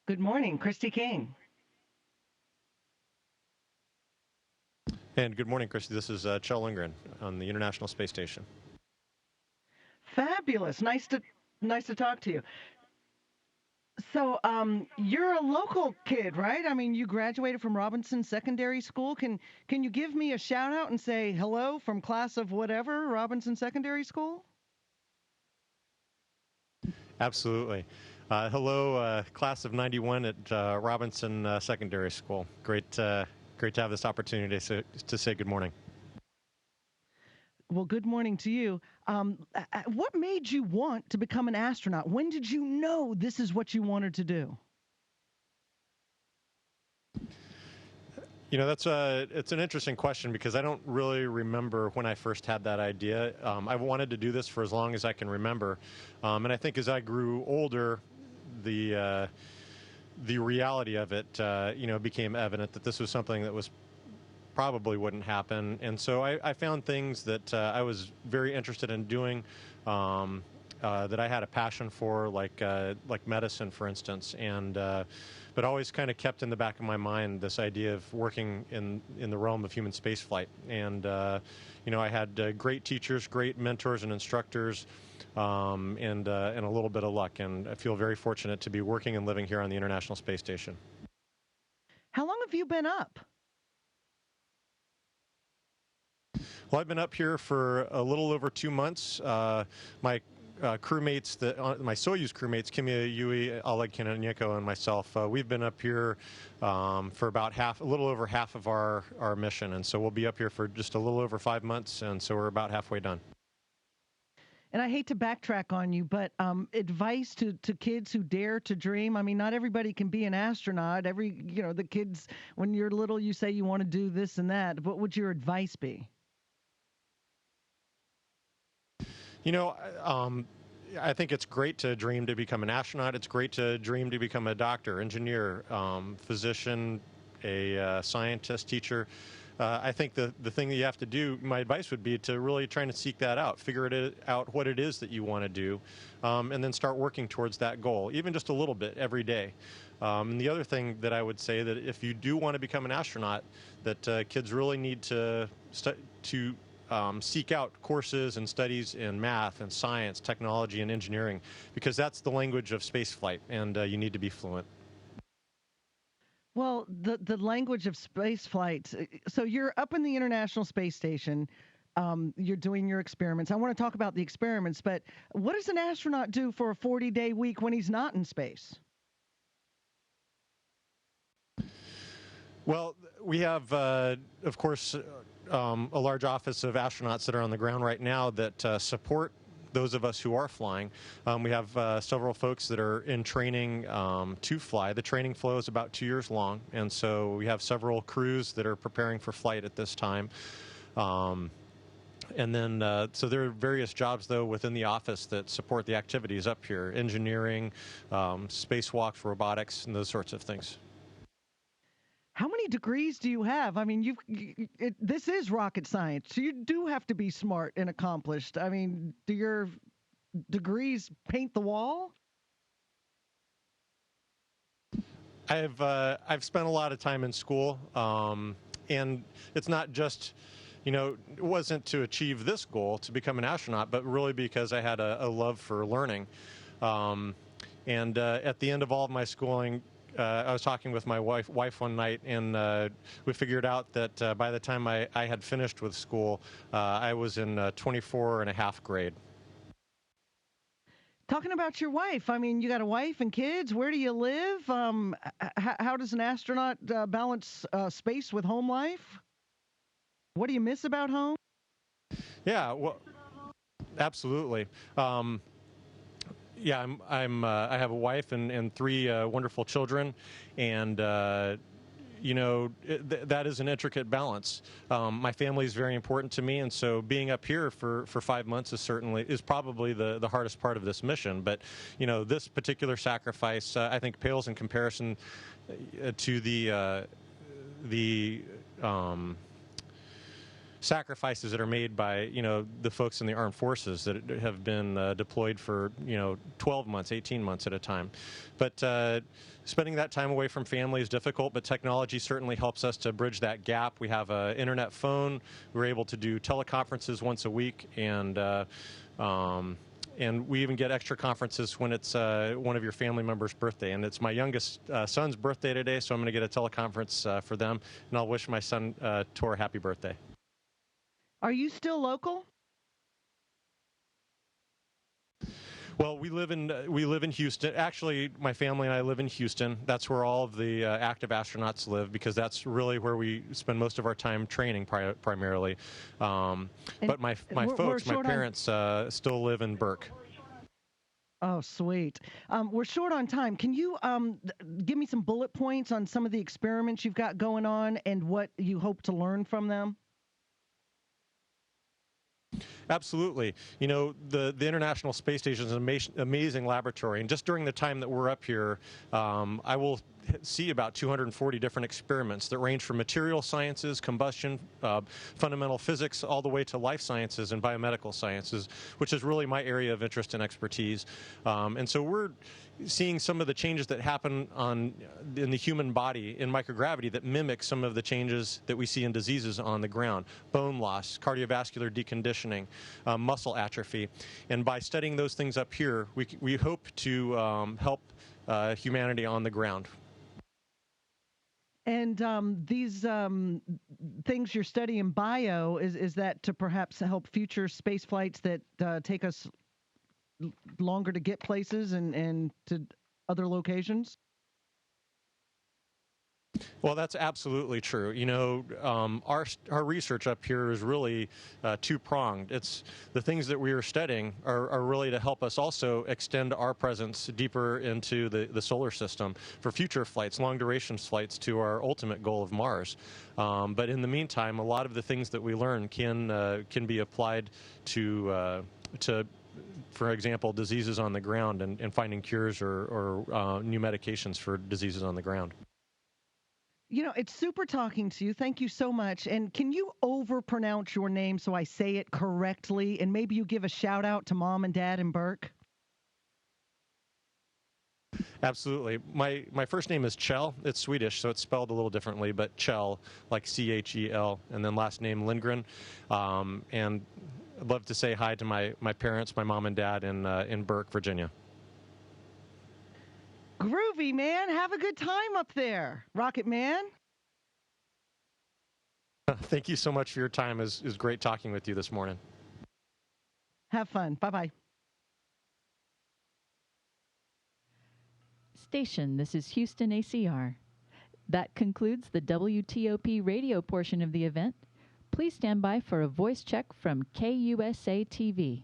Good morning, Christy King. And good morning, Christy. This is Kjell Lindgren on the International Space Station. Fabulous. Nice to talk to you. So, you're a local kid, right? I mean, you graduated from Robinson Secondary School. Can you give me a shout out and say hello from class of whatever, Robinson Secondary School? Absolutely. Hello, class of 91 at Robinson Secondary School. Great to have this opportunity to say good morning. Well, good morning to you. What made you want to become an astronaut? When did you know this is what you wanted to do? It's an interesting question because I don't really remember when I first had that idea. I've wanted to do this for as long as I can remember, and I think as I grew older, the reality of it, became evident that this was something that was probably wouldn't happen. And so I found things that I was very interested in doing, that I had a passion for, like medicine, for instance, and but always kind of kept in the back of my mind this idea of working in the realm of human spaceflight. And I had great teachers, great mentors and instructors, and a little bit of luck. And I feel very fortunate to be working and living here on the International Space Station. How long have you been up? Well, I've been up here for a little over 2 months. My crewmates, my Soyuz crewmates, Kimya, Yui, Oleg Kononenko, and myself, we've been up here for about a little over half of our mission. And so we'll be up here for just a little over 5 months, and so we're about halfway done. And I hate to backtrack on you, but advice to kids who dare to dream. I mean, not everybody can be an astronaut. The kids, when you're little, you say you want to do this and that. What would your advice be? I think it's great to dream to become an astronaut. It's great to dream to become a doctor, engineer, physician, a scientist, teacher. I think the thing that you have to do, my advice would be to really try to seek that out, figure out what it is that you want to do, and then start working towards that goal, even just a little bit every day. And the other thing that I would say, that if you do want to become an astronaut, that kids really need to seek out courses and studies in math and science, technology, and engineering, because that's the language of spaceflight, and you need to be fluent. Well, the language of space flight. So you're up in the International Space Station. You're doing your experiments. I want to talk about the experiments, but what does an astronaut do for a 40-day week when he's not in space? Well, we have, of course, a large office of astronauts that are on the ground right now that support those of us who are flying. We have several folks that are in training to fly. The training flow is about 2 years long, and so we have several crews that are preparing for flight at this time. And then, so there are various jobs, though, within the office that support the activities up here: engineering, spacewalks, robotics, and those sorts of things. How many degrees do you have? I mean, this is rocket science. So you do have to be smart and accomplished. I mean, do your degrees paint the wall? I've spent a lot of time in school, and it's not just, it wasn't to achieve this goal, to become an astronaut, but really because I had a love for learning. And at the end of all of my schooling, I was talking with my wife one night, and we figured out that by the time I had finished with school, I was in 24 and a half grade. Talking about your wife, I mean, you got a wife and kids. Where do you live? How does an astronaut balance space with home life? What do you miss about home? Yeah, well, absolutely. Yeah, I have a wife and three wonderful children, and that is an intricate balance. My family is very important to me, and so being up here for 5 months is probably the hardest part of this mission. But this particular sacrifice, I think, pales in comparison to the sacrifices that are made by the folks in the armed forces that have been deployed for 12 months, 18 months at a time. But spending that time away from family is difficult, but technology certainly helps us to bridge that gap. We have an internet phone. We're able to do teleconferences once a week, and we even get extra conferences when it's one of your family members' birthday. And it's my youngest son's birthday today, so I'm going to get a teleconference for them, and I'll wish my son Tor a happy birthday. Are you still local? Well, we live in Houston. Actually, my family and I live in Houston. That's where all of the active astronauts live, because that's really where we spend most of our time training primarily. But my parents still live in Burke. Oh, sweet. We're short on time. Can you give me some bullet points on some of the experiments you've got going on and what you hope to learn from them? Absolutely. You know, the International Space Station is an amazing laboratory, and just during the time that we're up here, I will see about 240 different experiments that range from material sciences, combustion, fundamental physics, all the way to life sciences and biomedical sciences, which is really my area of interest and expertise. And so we're seeing some of the changes that happen in the human body in microgravity that mimic some of the changes that we see in diseases on the ground: bone loss, cardiovascular deconditioning, muscle atrophy. And by studying those things up here, we hope to help humanity on the ground. And these things you're studying bio, is that to perhaps help future space flights that take us longer to get places and to other locations? Well, that's absolutely true. You know, our research up here is really two-pronged. It's the things that we are studying are really to help us also extend our presence deeper into the solar system for future flights, long-duration flights to our ultimate goal of Mars. But in the meantime, a lot of the things that we learn can be applied to for example, diseases on the ground and finding cures or new medications for diseases on the ground. You know, it's super talking to you. Thank you so much. And can you overpronounce your name so I say it correctly? And maybe you give a shout out to Mom and Dad in Burke? Absolutely. My first name is Kjell. It's Swedish, so it's spelled a little differently, but Kjell, like Chel, and then last name Lindgren. And I'd love to say hi to my parents, my mom and dad in Burke, Virginia. Groovy, man. Have a good time up there, Rocket Man. Thank you so much for your time. It was great talking with you this morning. Have fun. Bye-bye. Station, this is Houston ACR. That concludes the WTOP radio portion of the event. Please stand by for a voice check from KUSA-TV.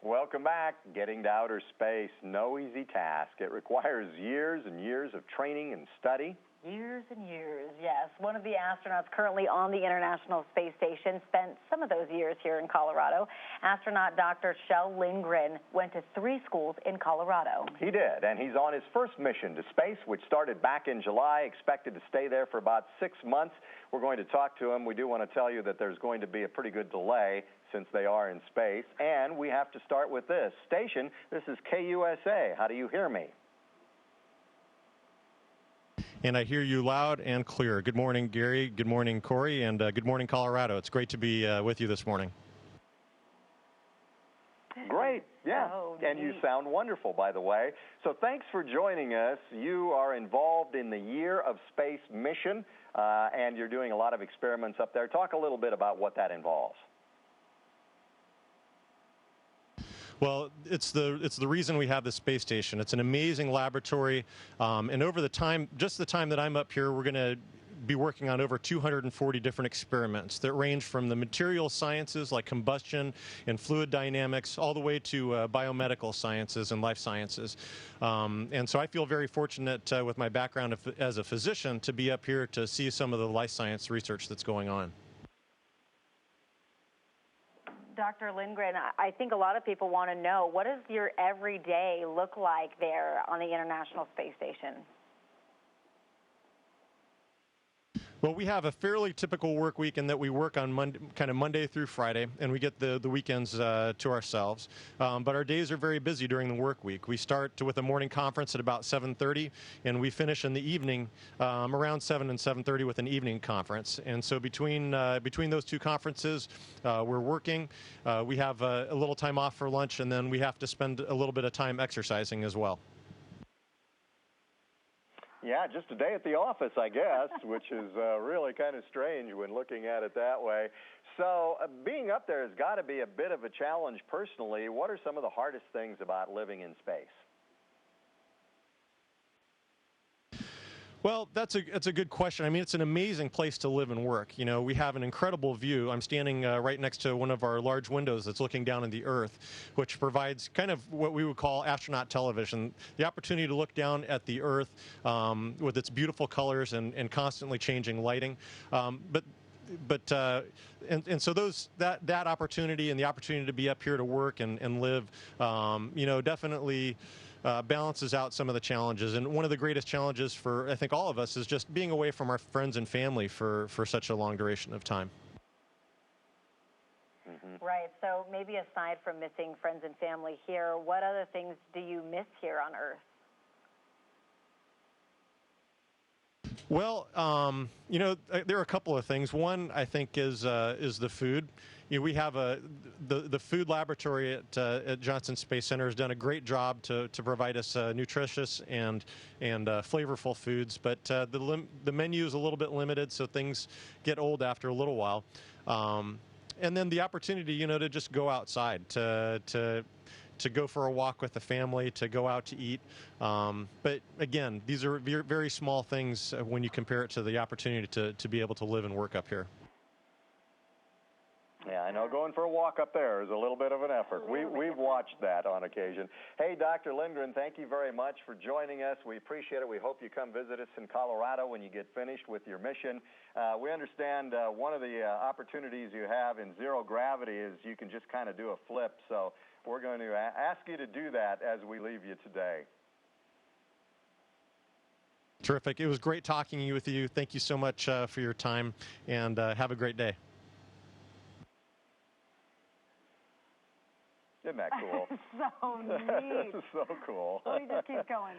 Welcome back. Getting to outer space, no easy task. It requires years and years of training and study. Years and years, yes. One of the astronauts currently on the International Space Station spent some of those years here in Colorado. Astronaut Dr. Kjell Lindgren went to 3 schools in Colorado. He did, and he's on his first mission to space, which started back in July, expected to stay there for about 6 months. We're going to talk to him. We do want to tell you that there's going to be a pretty good delay since they are in space. And we have to start with this. Station, this is KUSA. How do you hear me? And I hear you loud and clear. Good morning, Gary. Good morning, Corey. And good morning, Colorado. It's great to be with you this morning. Great. Yeah. Oh, and you sound wonderful, by the way. So thanks for joining us. You are involved in the Year of Space mission, and you're doing a lot of experiments up there. Talk a little bit about what that involves. Well, it's the reason we have the space station. It's an amazing laboratory, and over the time that I'm up here, we're going to be working on over 240 different experiments that range from the material sciences like combustion and fluid dynamics all the way to biomedical sciences and life sciences. And so I feel very fortunate with my background as a physician to be up here to see some of the life science research that's going on. Dr. Lindgren, I think a lot of people want to know, what does your everyday look like there on the International Space Station? Well, we have a fairly typical work week in that we work on Monday through Friday, and we get the weekends to ourselves. But our days are very busy during the work week. We start with a morning conference at about 7:30, and we finish in the evening around 7 and 7:30 with an evening conference. And so between those two conferences, we're working. We have a little time off for lunch, and then we have to spend a little bit of time exercising as well. Yeah, just a day at the office, I guess, which is really kind of strange when looking at it that way. So being up there has got to be a bit of a challenge personally. What are some of the hardest things about living in space? Well, that's a good question. I mean, it's an amazing place to live and work. You know, we have an incredible view. I'm standing right next to one of our large windows that's looking down at the Earth, which provides kind of what we would call astronaut television, the opportunity to look down at the Earth with its beautiful colors and constantly changing lighting. And so that opportunity and the opportunity to be up here to work and live, definitely balances out some of the challenges. And one of the greatest challenges for, I think, all of us is just being away from our friends and family for such a long duration of time. Mm-hmm. Right. So maybe aside from missing friends and family here, what other things do you miss here on Earth? Well, there are a couple of things. One, I think, is the food. You know, we have the food laboratory at Johnson Space Center has done a great job to provide us nutritious and flavorful foods, but the menu is a little bit limited, so things get old after a little while. And then the opportunity, to just go outside, to go for a walk with the family, to go out to eat. But again, these are very small things when you compare it to the opportunity to be able to live and work up here. Yeah, I know going for a walk up there is a little bit of an effort. We've watched that on occasion. Hey, Dr. Lindgren, thank you very much for joining us. We appreciate it. We hope you come visit us in Colorado when you get finished with your mission. We understand one of the opportunities you have in zero gravity is you can just kind of do a flip. So we're going to ask you to do that as we leave you today. Terrific. It was great talking with you. Thank you so much for your time, and have a great day. Isn't that cool? So neat. So cool. Let me just keep going.